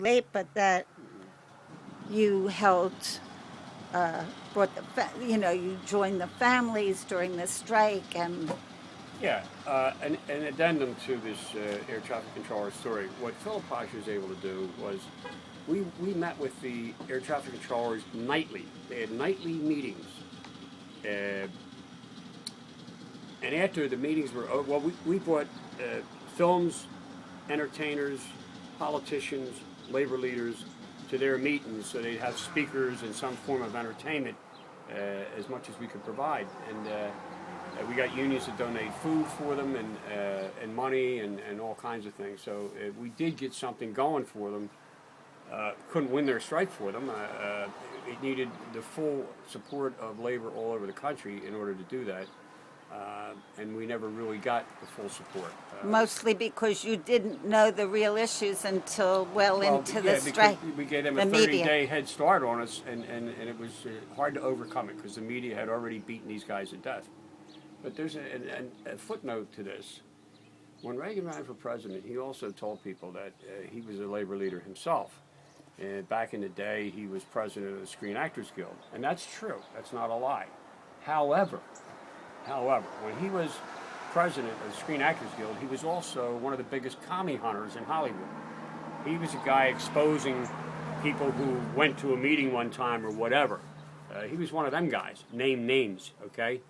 too late, but that you held, brought you joined the families during the strike, and Yeah, an addendum to this air traffic controller story. What Philip Pasha was able to do was we met with the air traffic controllers nightly. They had nightly meetings. Uh, and after the meetings were over, well, we brought films, entertainers, politicians, labor leaders to their meetings so they'd have speakers and some form of entertainment as much as we could provide. And we got unions to donate food for them and money and all kinds of things. So we did get something going for them. Couldn't win their strike for them. It needed the full support of labor all over the country in order to do that. And we never really got the full support. mostly because you didn't know the real issues until into the strike. We gave them a 30-day head start on us, and it was hard to overcome it because the media had already beaten these guys to death. But there's a footnote to this. When Reagan ran for president, he also told people that he was a labor leader himself. Back in the day, he was president of the Screen Actors Guild, and that's true. That's not a lie. However, when he was president of the Screen Actors Guild, he was also one of the biggest commie hunters in Hollywood. He was a guy exposing people who went to a meeting one time or whatever. He was one of them guys. Name names, okay?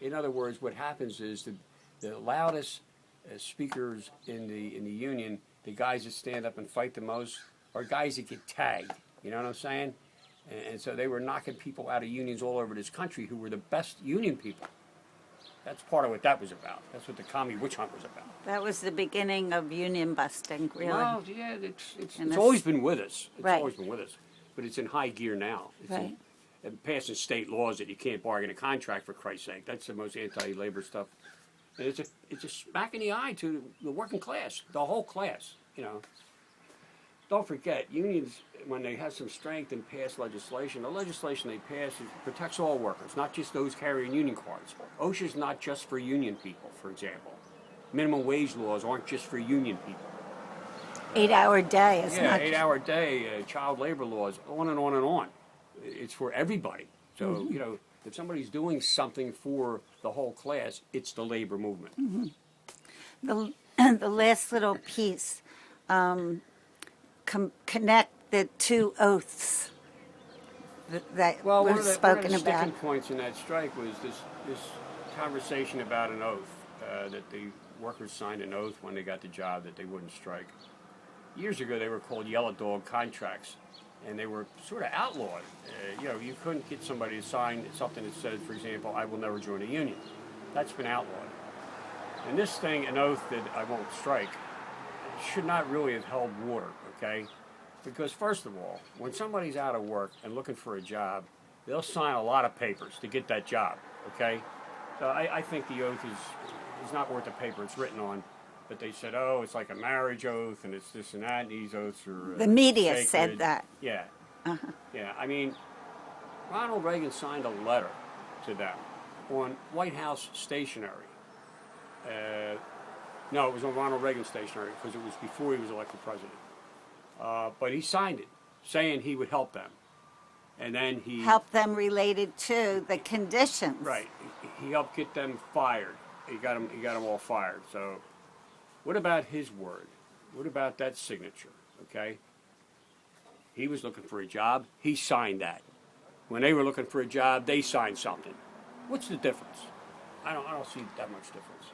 In other words, what happens is the loudest speakers in the union, the guys that stand up and fight the most, are guys that get tagged. You know what I'm saying? And so they were knocking people out of unions all over this country who were the best union people. That's part of what that was about. That's what the commie witch hunt was about. That was the beginning of union busting, really. Well, yeah, it's always been with us. It's right. always been with us. But it's in high gear now. It's right. Passing state laws that you can't bargain a contract, for Christ's sake. That's the most anti-labor stuff. And it's a smack in the eye to the working class, the whole class, Don't forget, unions, when they have some strength and pass legislation, the legislation they pass protects all workers, not just those carrying union cards. OSHA's not just for union people, for example. Minimum wage laws aren't just for union people. 8-hour day is not. Yeah, 8-hour day, child labor laws, on and on and on. It's for everybody. So, if somebody's doing something for the whole class, it's the labor movement. Mm-hmm. The last little piece, connect the two oaths that were spoken about. One of the sticking points in that strike was this conversation about an oath, that the workers signed an oath when they got the job that they wouldn't strike. Years ago, they were called yellow dog contracts. And they were sort of outlawed. You couldn't get somebody to sign something that said, for example, I will never join a union. That's been outlawed. And this thing, an oath that I won't strike, should not really have held water, okay? Because first of all, when somebody's out of work and looking for a job, they'll sign a lot of papers to get that job, okay? So I think the oath is not worth the paper it's written on. But they said, oh, it's like a marriage oath, and it's this and that, and these oaths are the media sacred. said that. Yeah. Uh-huh. Yeah, I mean, Ronald Reagan signed a letter to them on White House stationery. No, it was on Ronald Reagan stationery because it was before he was elected president. But he signed it, saying he would help them. And then he... Help them related to the conditions. Right. He helped get them fired. He got them all fired, so... What about his word? What about that signature? Okay? He was looking for a job. He signed that. When they were looking for a job, they signed something. What's the difference? I don't see that much difference.